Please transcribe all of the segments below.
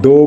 2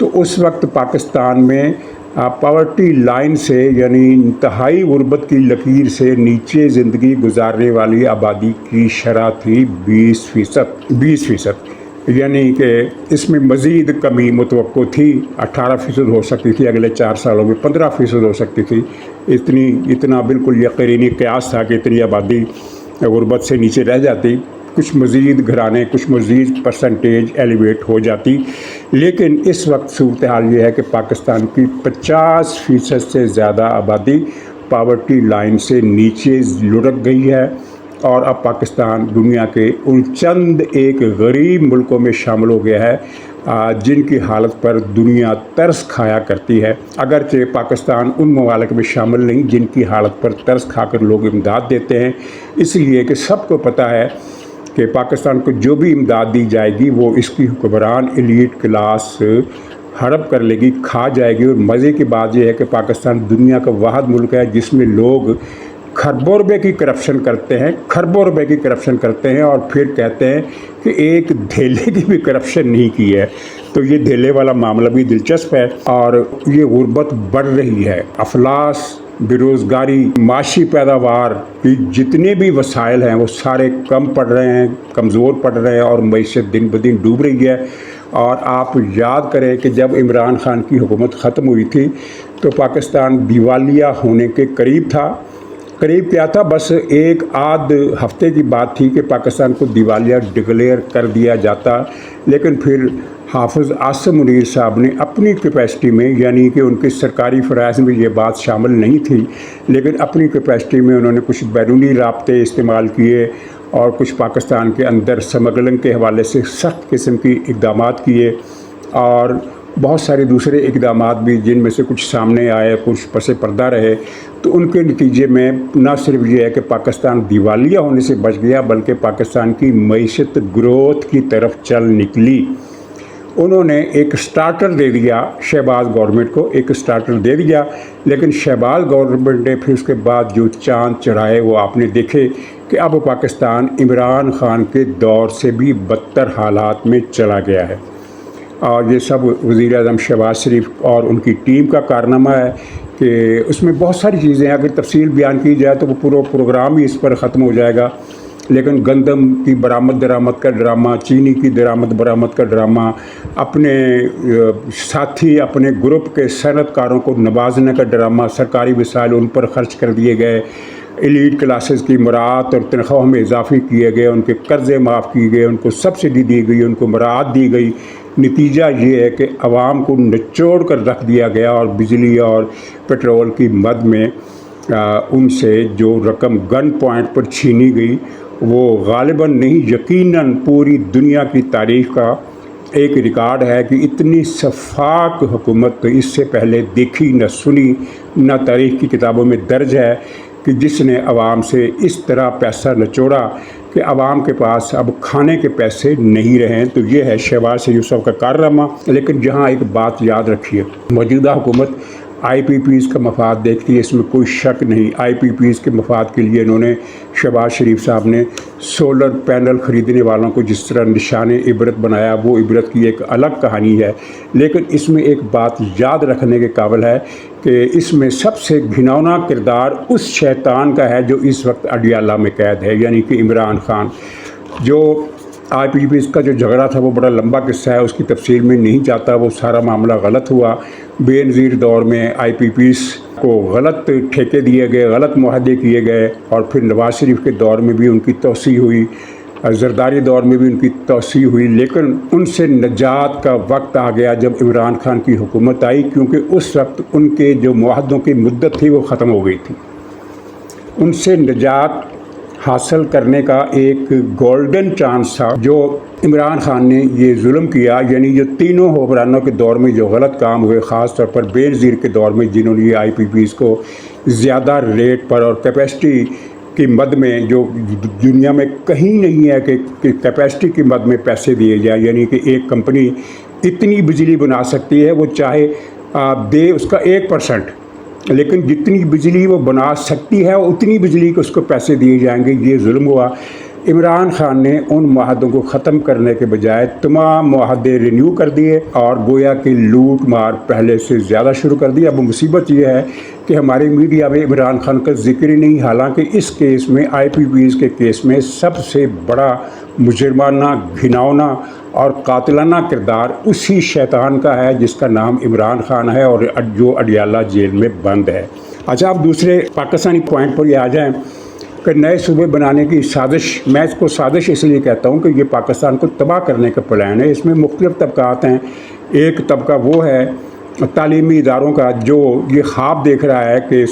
تو اس وقت پاکستان میں پاورٹی لائن سے یعنی انتہائی غربت کی لکیر سے نیچے زندگی گزارنے والی آبادی کی شرح تھی 20%، یعنی کہ اس میں مزید کمی متوقع تھی۔ 18% ہو سکتی تھی، اگلے 4 سالوں میں 15% ہو سکتی تھی۔ اتنا بالکل یقینی قیاس تھا کہ اتنی آبادی غربت سے نیچے رہ جاتی، کچھ مزید گھرانے، کچھ مزید پرسنٹیج ایلیویٹ ہو جاتی۔ لیکن اس وقت صورتحال یہ ہے کہ پاکستان کی 50% سے زیادہ آبادی پاورٹی لائن سے نیچے لڑک گئی ہے، اور اب پاکستان دنیا کے ان چند ایک غریب ملکوں میں شامل ہو گیا ہے جن کی حالت پر دنیا ترس کھایا کرتی ہے۔ اگرچہ پاکستان ان ممالک میں شامل نہیں جن کی حالت پر ترس کھا کر لوگ امداد دیتے ہیں، اس لیے کہ سب کو پتہ ہے کہ پاکستان کو جو بھی امداد دی جائے گی وہ اس کی حکمران ایلیٹ کلاس ہڑپ کر لے گی، کھا جائے گی۔ اور مزے کی بات یہ ہے کہ پاکستان دنیا کا واحد ملک ہے جس میں لوگ کھربوں روپے کی کرپشن کرتے ہیں اور پھر کہتے ہیں کہ ایک دھیلے کی بھی کرپشن نہیں کی ہے۔ تو یہ دھیلے والا معاملہ بھی دلچسپ ہے، اور یہ غربت بڑھ رہی ہے۔ افلاس، بے روزگاری، معاشی پیداوار کی جتنے بھی وسائل ہیں وہ سارے کم پڑ رہے ہیں، کمزور پڑ رہے ہیں، اور معیشت دن بدن ڈوب رہی ہے۔ اور آپ یاد کریں کہ جب عمران خان کی حکومت ختم ہوئی تھی تو پاکستان دیوالیہ ہونے کے قریب تھا۔ قریب کیا تھا، بس ایک آدھ ہفتے کی بات تھی کہ پاکستان کو دیوالیہ ڈکلیئر کر دیا جاتا، لیکن پھر حافظ عاصم منیر صاحب نے اپنی کیپیسٹی میں، یعنی کہ ان کے سرکاری فرائض میں یہ بات شامل نہیں تھی، لیکن اپنی کیپیسٹی میں انہوں نے کچھ بیرونی رابطے استعمال کیے اور کچھ پاکستان کے اندر سمگلنگ کے حوالے سے سخت قسم کی اقدامات کیے، اور بہت سارے دوسرے اقدامات بھی جن میں سے کچھ سامنے آئے، کچھ پس پردہ رہے۔ تو ان کے نتیجے میں نہ صرف یہ ہے کہ پاکستان دیوالیہ ہونے سے بچ گیا، بلکہ پاکستان کی معیشت گروتھ کی طرف چل نکلی۔ انہوں نے ایک سٹارٹر دے دیا، شہباز گورنمنٹ کو ایک سٹارٹر دے دیا، لیکن شہباز گورنمنٹ نے پھر اس کے بعد جو چاند چڑھائے وہ آپ نے دیکھے کہ اب پاکستان عمران خان کے دور سے بھی بدتر حالات میں چلا گیا ہے، اور یہ سب وزیر اعظم شہباز شریف اور ان کی ٹیم کا کارنامہ ہے کہ اس میں بہت ساری چیزیں ہیں۔ اگر تفصیل بیان کی جائے تو وہ پورا پروگرام ہی اس پر ختم ہو جائے گا، لیکن گندم کی برآمد درآمد کا ڈرامہ، چینی کی درآمد برآمد کا ڈرامہ، اپنے ساتھی اپنے گروپ کے صنعت کاروں کو نوازنے کا ڈرامہ، سرکاری وسائل ان پر خرچ کر دیے گئے، ایلیٹ کلاسز کی مراعات اور تنخواہوں میں اضافے کیے گئے، ان کے قرضے معاف کیے گئے، ان کو سبسڈی دی گئی، ان کو مراعات دی گئی۔ نتیجہ یہ ہے کہ عوام کو نچوڑ کر رکھ دیا گیا، اور بجلی اور پیٹرول کی مد میں ان سے جو رقم گن پوائنٹ پر چھینی گئی وہ غالباً نہیں یقیناً پوری دنیا کی تاریخ کا ایک ریکارڈ ہے کہ اتنی شفاف حکومت اس سے پہلے دیکھی نہ سنی، نہ تاریخ کی کتابوں میں درج ہے کہ جس نے عوام سے اس طرح پیسہ نچوڑا کہ عوام کے پاس اب کھانے کے پیسے نہیں رہیں۔ تو یہ ہے شہباز شریف صاحب کا کارنامہ۔ لیکن جہاں ایک بات یاد رکھیے، موجودہ حکومت آئی پی پیز کا مفاد دیکھتی ہے، اس میں کوئی شک نہیں۔ آئی پی پیز کے مفاد کے لیے انہوں نے، شہباز شریف صاحب نے سولر پینل خریدنے والوں کو جس طرح نشان عبرت بنایا، وہ عبرت کی ایک الگ کہانی ہے۔ لیکن اس میں ایک بات یاد رکھنے کے قابل ہے کہ اس میں سب سے گھناؤنا کردار اس شیطان کا ہے جو اس وقت اڈیالہ میں قید ہے، یعنی کہ عمران خان۔ جو آئی پی پیز کا جو جھگڑا تھا وہ بڑا لمبا قصہ ہے، اس کی تفصیل میں نہیں جاتا۔ وہ سارا معاملہ غلط ہوا۔ بے نظیر دور میں آئی پی پیز کو غلط ٹھیکے دیے گئے، غلط معاہدے کیے گئے، اور پھر نواز شریف کے دور میں بھی ان کی توسیع ہوئی، زرداری دور میں بھی ان کی توسیع ہوئی۔ لیکن ان سے نجات کا وقت آ گیا جب عمران خان کی حکومت آئی، کیونکہ اس وقت ان کے جو معاہدوں کی مدت تھی وہ ختم ہو گئی تھی۔ ان سے نجات حاصل کرنے کا ایک گولڈن چانس تھا جو عمران خان نے یہ ظلم کیا، یعنی جو تینوں حکمرانوں کے دور میں جو غلط کام ہوئے، خاص طور پر بے نظیر کے دور میں جنہوں نے یہ آئی پی پیز کو زیادہ ریٹ پر اور کیپیسٹی کی مد میں، جو دنیا میں کہیں نہیں ہے کہ کیپیسٹی کی مد میں پیسے دیے جائیں، یعنی کہ ایک کمپنی اتنی بجلی بنا سکتی ہے، وہ چاہے دے اس کا 1%، لیکن جتنی بجلی وہ بنا سکتی ہے اتنی بجلی کو اس کو پیسے دیے جائیں گے۔ یہ ظلم ہوا۔ عمران خان نے ان معاہدوں کو ختم کرنے کے بجائے تمام معاہدے رینیو کر دیے اور گویا کہ لوٹ مار پہلے سے زیادہ شروع کر دی۔ اب مصیبت یہ ہے کہ ہمارے میڈیا میں عمران خان کا ذکر ہی نہیں، حالانکہ اس کیس میں IPPs کے کیس میں سب سے بڑا مجرمانہ، گھناؤنا اور قاتلانہ کردار اسی شیطان کا ہے جس کا نام عمران خان ہے اور جو اڈیالہ جیل میں بند ہے۔ اچھا، اب دوسرے پاکستانی پوائنٹ پر یہ آ جائیں کہ نئے صوبے بنانے کی سازش، میں اس کو سازش اس لیے کہتا ہوں کہ یہ پاکستان کو تباہ کرنے کا پلان ہے۔ اس میں مختلف طبقات ہیں۔ ایک طبقہ وہ ہے تعلیمی اداروں کا جو یہ خواب دیکھ رہا ہے کہ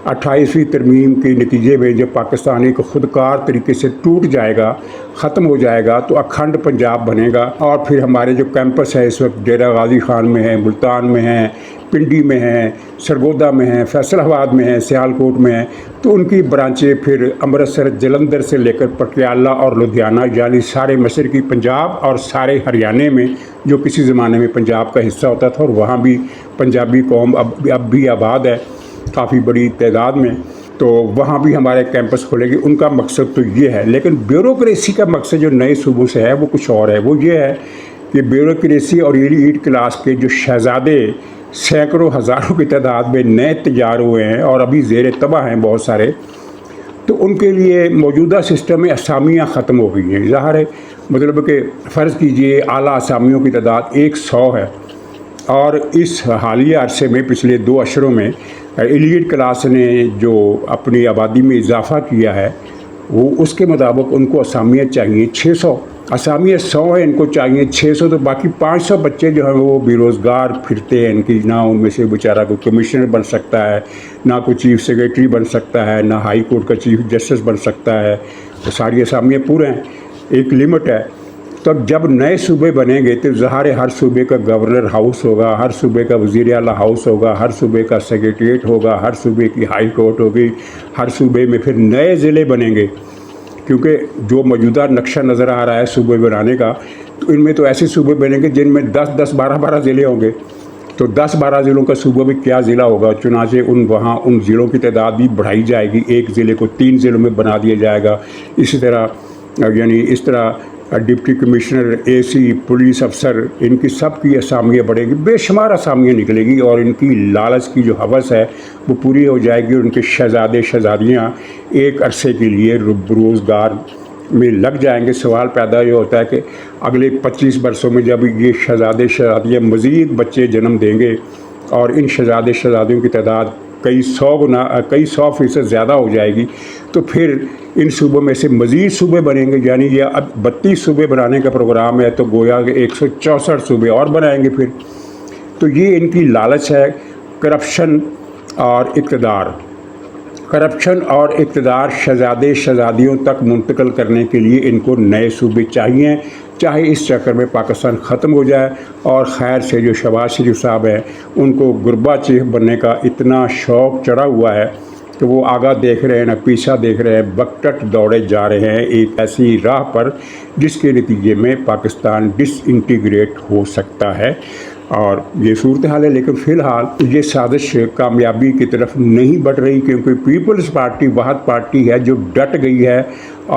28ویں ترمیم کے نتیجے میں جب پاکستان ایک خودکار طریقے سے ٹوٹ جائے گا، ختم ہو جائے گا، تو اکھنڈ پنجاب بنے گا اور پھر ہمارے جو کیمپس ہے اس وقت ڈیرہ غازی خان میں ہیں، ملتان میں ہیں، پنڈی میں ہیں، سرگودا میں ہیں، فیصل آباد میں ہیں، سیالکوٹ میں ہیں، تو ان کی برانچیں پھر امرتسر، جلندھر سے لے کر پٹیالہ اور لدھیانہ، یعنی سارے مشرقی پنجاب اور سارے ہریانے میں جو کسی زمانے میں پنجاب کا حصہ ہوتا تھا، اور وہاں بھی پنجابی قوم اب بھی آباد ہے کافی بڑی تعداد میں، تو وہاں بھی ہمارے کیمپس کھلے گی۔ ان کا مقصد تو یہ ہے، لیکن بیوروکریسی کا مقصد جو نئے صوبوں سے ہے وہ کچھ اور ہے۔ وہ یہ ہے کہ بیوروکریسی اور ایلیٹ کلاس کے جو شہزادے سینکڑوں ہزاروں کی تعداد میں نئے تیار ہوئے ہیں اور ابھی زیر تباہ ہیں بہت سارے، تو ان کے لیے موجودہ سسٹم میں اسامیاں ختم ہو گئی ہیں۔ ظاہر ہے، مطلب کہ فرض کیجئے اعلیٰ اسامیوں کی تعداد 100 ہے، اور اس حالیہ عرصے میں پچھلے 2 اشروں میں ایلیٹ کلاس نے جو اپنی آبادی میں اضافہ کیا ہے، وہ اس کے مطابق ان کو اسامیاں چاہیے 600۔ اسامیاں 100 ہیں، ان کو چاہیے 600، تو باقی 500 بچے جو ہیں وہ بے روزگار پھرتے ہیں۔ ان کی نہ ان میں سے بیچارہ کوئی کمشنر بن سکتا ہے، نہ کوئی چیف سیکریٹری بن سکتا ہے، نہ ہائی کورٹ کا چیف جسٹس بن سکتا ہے، تو ساری اسامیاں پورے ہیں، ایک لمٹ ہے۔ تو جب نئے صوبے بنیں گے تو ظاہر ہر صوبے کا گورنر ہاؤس ہوگا، ہر صوبے کا وزیر اعلیٰ ہاؤس ہوگا، ہر صوبے کا سیکریٹریٹ ہوگا، ہر صوبے کی ہائی کورٹ ہوگی، ہر صوبے میں پھر نئے ضلع بنیں گے، کیونکہ جو موجودہ نقشہ نظر آ رہا ہے صوبے بنانے کا، تو ان میں تو ایسے صوبے بنیں گے جن میں 10 12 ضلع ہوں گے، تو 10 12 ضلعوں کا صوبہ بھی کیا ضلع ہوگا؟ چنانچہ وہاں ان ضلعوں کی تعداد بھی بڑھائی جائے گی، ایک ضلع کو 3 ضلعوں میں بنا دیا جائے گا۔ اسی طرح اس طرح ڈپٹی کمشنر، AC، پولیس افسر، ان کی سب کی اسامیاں بڑھیں گی، بے شمار اسامیاں نکلے گی، اور ان کی لالچ کی جو ہوس ہے وہ پوری ہو جائے گی، اور ان کے شہزادے شہزادیاں ایک عرصے کے لیے روزگار میں لگ جائیں گے۔ سوال پیدا یہ ہوتا ہے کہ اگلے 25 برسوں میں جب یہ شہزادے شہزادیاں مزید بچے جنم دیں گے اور ان شہزادے شہزادیوں کی تعداد کئی 100% زیادہ ہو جائے گی، تو پھر ان صوبوں میں سے مزید صوبے بنیں گے، یعنی یہ اب 32 صوبے بنانے کا پروگرام ہے، تو گویا کہ 164 صوبے اور بنائیں گے پھر۔ تو یہ ان کی لالچ ہے، کرپشن اور اقتدار شہزادے شہزادیوں تک منتقل کرنے کے لیے ان کو نئے صوبے چاہیے، چاہے اس چکر میں پاکستان ختم ہو جائے۔ اور خیر سے جو شہباز شریف صاحب ہیں، ان کو گربا چیف بننے کا اتنا شوق چڑھا ہوا ہے کہ وہ آگاہ دیکھ رہے ہیں نہ پیچھا دیکھ رہے ہیں، بکٹٹ دوڑے جا رہے ہیں ایک ایسی راہ پر جس کے نتیجے میں پاکستان ڈس انٹیگریٹ ہو سکتا ہے، اور یہ صورتحال ہے۔ لیکن فی الحال یہ سازش کامیابی کی طرف نہیں بڑھ رہی، کیونکہ پیپلز پارٹی واحد پارٹی ہے جو ڈٹ گئی ہے،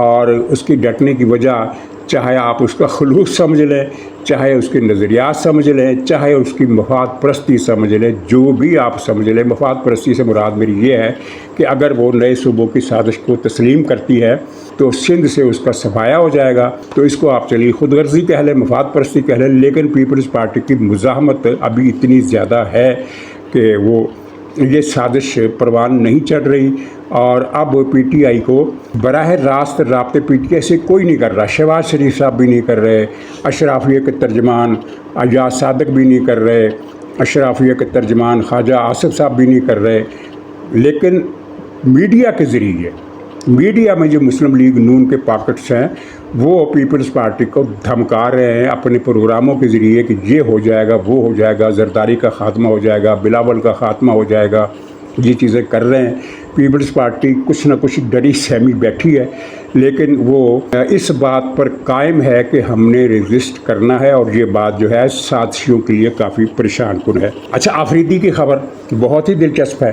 اور اس کی ڈٹنے کی وجہ چاہے آپ اس کا خلوص سمجھ لیں، چاہے اس کے نظریات سمجھ لیں، چاہے اس کی مفاد پرستی سمجھ لیں، جو بھی آپ سمجھ لیں، مفاد پرستی سے مراد میری یہ ہے کہ اگر وہ نئے صوبوں کی سازش کو تسلیم کرتی ہے تو سندھ سے اس کا صفایا ہو جائے گا۔ تو اس کو آپ چلیے خود غرضی کہہ لیں، مفاد پرستی کہہ لیں، لیکن پیپلز پارٹی کی مزاحمت ابھی اتنی زیادہ ہے کہ وہ یہ سازش پروان نہیں چڑھ رہی، اور اب PTI کو براہ راست رابطے PTI سے کوئی نہیں کر رہا۔ شہباز شریف صاحب بھی نہیں کر رہے، اشرافیہ کے ترجمان ایاز صادق بھی نہیں کر رہے، اشرافیہ کے ترجمان خواجہ آصف صاحب بھی نہیں کر رہے، لیکن میڈیا کے ذریعے، میڈیا میں جو مسلم لیگ نون کے پاکٹس ہیں وہ پیپلز پارٹی کو دھمکا رہے ہیں اپنے پروگراموں کے ذریعے کہ یہ ہو جائے گا، وہ ہو جائے گا، زرداری کا خاتمہ ہو جائے گا، بلاول کا خاتمہ ہو جائے گا، یہ چیزیں کر رہے ہیں۔ پیپلز پارٹی کچھ نہ کچھ ڈری سہمی بیٹھی ہے، لیکن وہ اس بات پر قائم ہے کہ ہم نے ریزسٹ کرنا ہے، اور یہ بات جو ہے ساتھیوں کے لیے کافی پریشان کن ہے۔ اچھا، آفریدی کی خبر بہت ہی دلچسپ ہے۔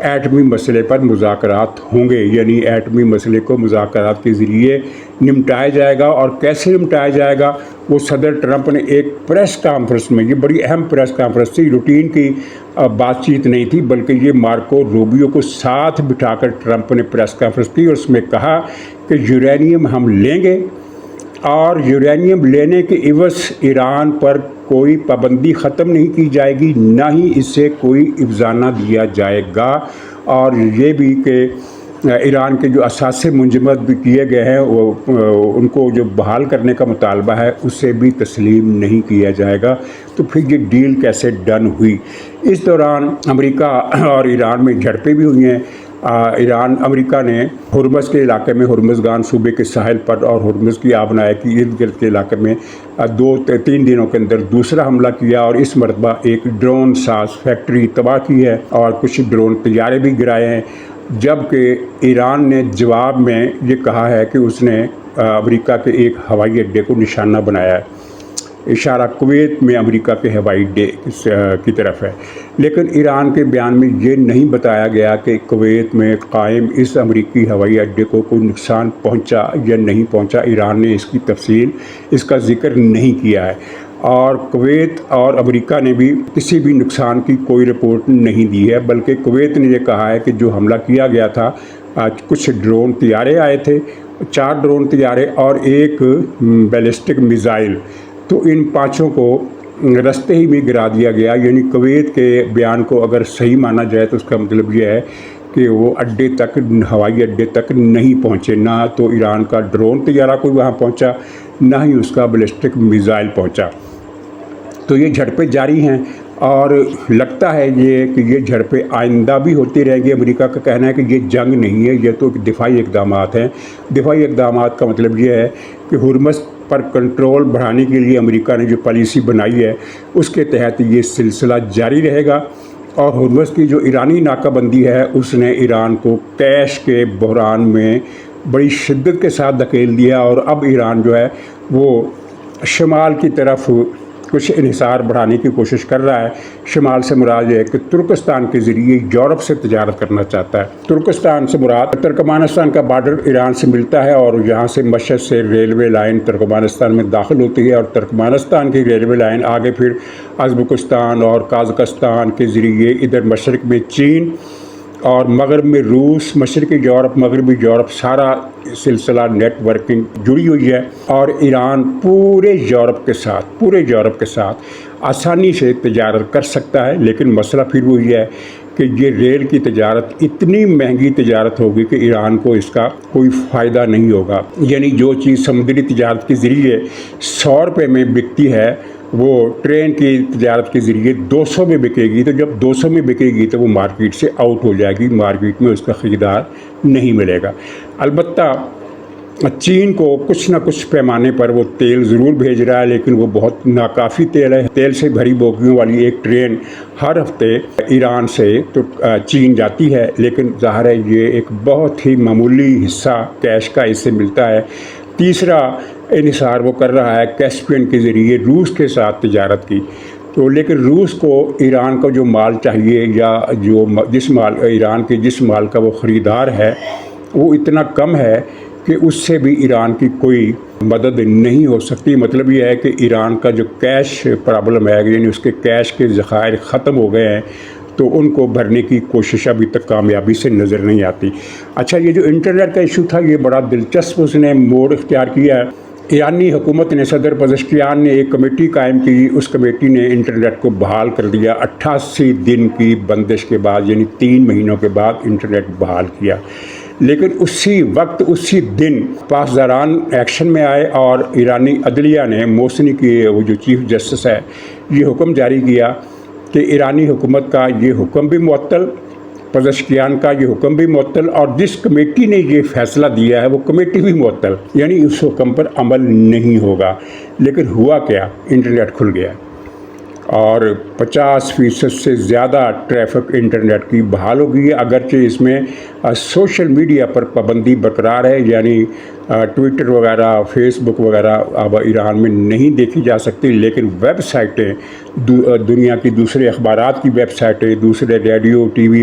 ایٹمی مسئلے پر مذاکرات ہوں گے، یعنی ایٹمی مسئلے کو مذاکرات کے ذریعے نمٹایا جائے گا۔ اور کیسے نمٹایا جائے گا وہ صدر ٹرمپ نے ایک پریس کانفرنس میں، یہ بڑی اہم پریس کانفرنس تھی، روٹین کی بات چیت نہیں تھی، بلکہ یہ مارکو روبیو کو ساتھ بٹھا کر ٹرمپ نے پریس کانفرنس کی اور اس میں کہا کہ یورینیم ہم لیں گے اور یورینیم لینے کے عوض ایران پر کوئی پابندی ختم نہیں کی جائے گی، نہ ہی اسے کوئی افزانہ دیا جائے گا، اور یہ بھی کہ ایران کے جو اثاثے منجمد بھی کیے گئے ہیں وہ ان کو جو بحال کرنے کا مطالبہ ہے اسے بھی تسلیم نہیں کیا جائے گا۔ تو پھر یہ ڈیل کیسے ڈن ہوئی؟ اس دوران امریکہ اور ایران میں جھڑپیں بھی ہوئی ہیں۔ امریکہ نے ہرمز کے علاقے میں، ہرمزگان صوبے کے ساحل پر اور ہرمز کی آبنائے کی ارد گرد کے علاقے میں 2-3 دنوں کے اندر دوسرا حملہ کیا، اور اس مرتبہ ایک ڈرون ساز فیکٹری تباہ کی ہے اور کچھ ڈرون طیارے بھی گرائے ہیں، جبکہ ایران نے جواب میں یہ کہا ہے کہ اس نے امریکہ کے ایک ہوائی اڈے کو نشانہ بنایا ہے۔ اشارہ کویت میں امریکہ کے ہوائی اڈے کی طرف ہے، لیکن ایران کے بیان میں یہ نہیں بتایا گیا کہ کویت میں قائم اس امریکی ہوائی اڈے کو کوئی نقصان پہنچا یا نہیں پہنچا۔ ایران نے اس کی تفصیل، اس کا ذکر نہیں کیا ہے، اور کویت اور امریکہ نے بھی کسی بھی نقصان کی کوئی رپورٹ نہیں دی ہے، بلکہ کویت نے یہ کہا ہے کہ جو حملہ کیا گیا تھا، کچھ ڈرون طیارے آئے تھے، 4 ڈرون طیارے اور ایک بیلسٹک میزائل، تو ان 5 کو رستے ہی میں گرا دیا گیا۔ یعنی کویت کے بیان کو اگر صحیح مانا جائے تو اس کا مطلب یہ ہے کہ وہ اڈے تک، ہوائی اڈے تک نہیں پہنچے، نہ تو ایران کا ڈرون طیارہ کوئی وہاں پہنچا، نہ ہی اس کا بیلسٹک میزائل پہنچا۔ تو یہ جھڑپیں جاری ہیں اور لگتا ہے کہ یہ جھڑپیں آئندہ بھی ہوتی رہیں گی۔ امریکہ کا کہنا ہے کہ یہ جنگ نہیں ہے، یہ تو دفاعی اقدامات ہیں۔ دفاعی اقدامات کا مطلب یہ ہے کہ ہرمز پر کنٹرول بڑھانے کے لیے امریکہ نے جو پالیسی بنائی ہے اس کے تحت یہ سلسلہ جاری رہے گا، اور ہرمز کی جو ایرانی ناکہ بندی ہے اس نے ایران کو کیش کے بحران میں بڑی شدت کے ساتھ دھکیل دیا، اور اب ایران جو ہے وہ شمال کی طرف کچھ انحصار بڑھانے کی کوشش کر رہا ہے۔ شمال سے مراد ہے کہ ترکستان کے ذریعے یورپ سے تجارت کرنا چاہتا ہے۔ ترکستان سے مراد ترکمانستان کا بارڈر ایران سے ملتا ہے، اور یہاں سے مشہد سے ریلوے لائن ترکمانستان میں داخل ہوتی ہے، اور ترکمانستان کی ریلوے لائن آگے پھر ازبکستان اور قازقستان کے ذریعے ادھر مشرق میں چین اور مغرب میں روس، مشرقی یورپ، مغربی یورپ، سارا سلسلہ نیٹ ورکنگ جڑی ہوئی ہے، اور ایران پورے یورپ کے ساتھ آسانی سے تجارت کر سکتا ہے۔ لیکن مسئلہ پھر وہی ہے کہ یہ ریل کی تجارت اتنی مہنگی تجارت ہوگی کہ ایران کو اس کا کوئی فائدہ نہیں ہوگا۔ یعنی جو چیز سمندری تجارت کے ذریعے 100 روپے میں بکتی ہے وہ ٹرین کی تجارت کے ذریعے 200 میں بکے گی، تو جب 200 میں بکے گی تو وہ مارکیٹ سے آؤٹ ہو جائے گی، مارکیٹ میں اس کا خریدار نہیں ملے گا۔ البتہ چین کو کچھ نہ کچھ پیمانے پر وہ تیل ضرور بھیج رہا ہے، لیکن وہ بہت ناکافی تیل ہے۔ تیل سے بھری بوگیوں والی ایک ٹرین ہر ہفتے ایران سے تو چین جاتی ہے، لیکن ظاہر ہے یہ ایک بہت ہی معمولی حصہ کیش کا اس سے ملتا ہے۔ تیسرا انحصار وہ کر رہا ہے کیسپین کے ذریعے روس کے ساتھ تجارت کی، تو لیکن روس کو ایران کا جو مال چاہیے، یا ایران کے جس مال کا وہ خریدار ہے وہ اتنا کم ہے کہ اس سے بھی ایران کی کوئی مدد نہیں ہو سکتی۔ مطلب یہ ہے کہ ایران کا جو کیش پرابلم ہے، یعنی اس کے کیش کے ذخائر ختم ہو گئے ہیں، تو ان کو بھرنے کی کوشش ابھی تک کامیابی سے نظر نہیں آتی۔ اچھا، یہ جو انٹرنیٹ کا ایشو تھا یہ بڑا دلچسپ اس نے موڑ اختیار کیا ہے۔ ایرانی حکومت نے، صدر پزشکیان نے ایک کمیٹی قائم کی، اس کمیٹی نے انٹرنیٹ کو بحال کر دیا 88 دن کی بندش کے بعد، یعنی 3 مہینوں کے بعد انٹرنیٹ بحال کیا۔ لیکن اسی وقت، اسی دن پاسداران ایکشن میں آئے، اور ایرانی عدلیہ نے، موسنی کی وہ جو چیف جسٹس ہے، یہ حکم جاری کیا کہ ایرانی حکومت کا یہ حکم بھی معطل، پزشکیان کا یہ حکم بھی معطل، اور جس کمیٹی نے یہ فیصلہ دیا ہے وہ کمیٹی بھی معطل، یعنی اس حکم پر عمل نہیں ہوگا۔ لیکن ہوا کیا؟ انٹرنیٹ کھل گیا، اور 50% سے زیادہ ٹریفک انٹرنیٹ کی بحال ہو گئی ہے، اگرچہ اس میں سوشل میڈیا پر پابندی برقرار ہے، یعنی ٹویٹر وغیرہ، فیس بک وغیرہ اب ایران میں نہیں دیکھی جا سکتی، لیکن ویب سائٹیں، دنیا کی دوسرے اخبارات کی ویب سائٹیں، دوسرے ریڈیو، ٹی وی